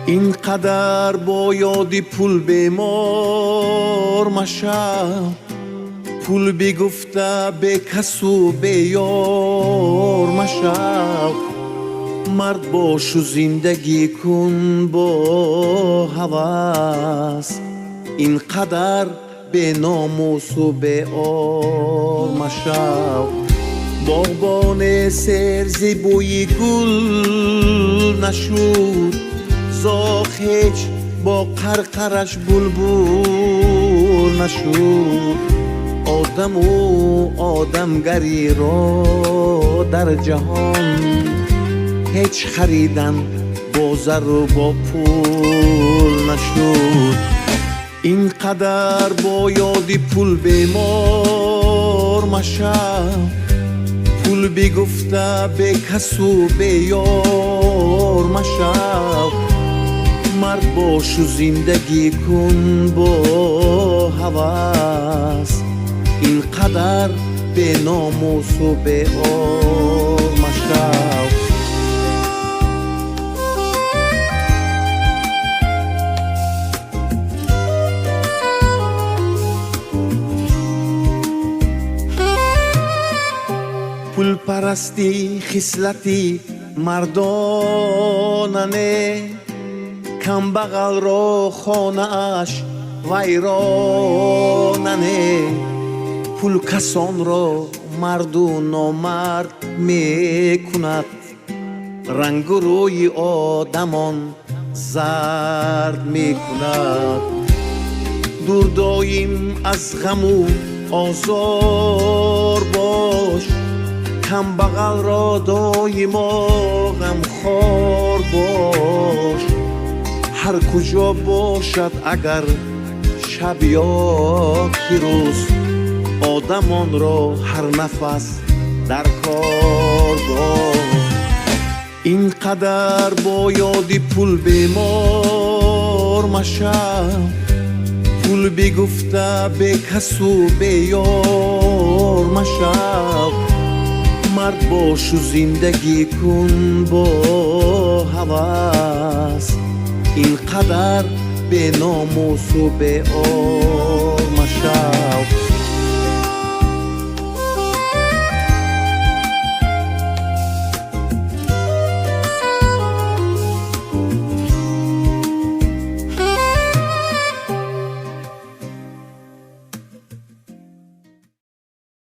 اینقدر با یادی پول بیمار مشم، پول بگفته به کس و به یار مشم. مرد باش و زندگی کن با هوس، اینقدر به ناموس و به آر مشم. باغبان سرزی بوی گل نشود، زاغ هیچ با قرقرش بلبل نشد. آدم و آدمگری را در جهان هیچ خریدن با زر و با پول نشد. اینقدر با یادی پول بیمار مشم، پول بگفته به کس و به یار مشم. مرد باش و زندگی کن با هوس، اینقدر به ناموس و به آر مشم. پول پرستی خصلتی مردانه، کم بغل را خانه اش ویرانه. پول کسان را مرد و نامرد می کند، رنگ و روی آدمان زرد می کند. دور دایم از غم و آزار باش، کم بغل را دایما غم خوار باش. هر کجا باشد اگر شب یا روز، آدمان را هر نفس در کار باش. اینقدر با یادی پول بیمار مشم، پول بگفته به کس و به یار مشم. مرد باش و زندگی کن با هوس، اینقدر به ناموس و به آر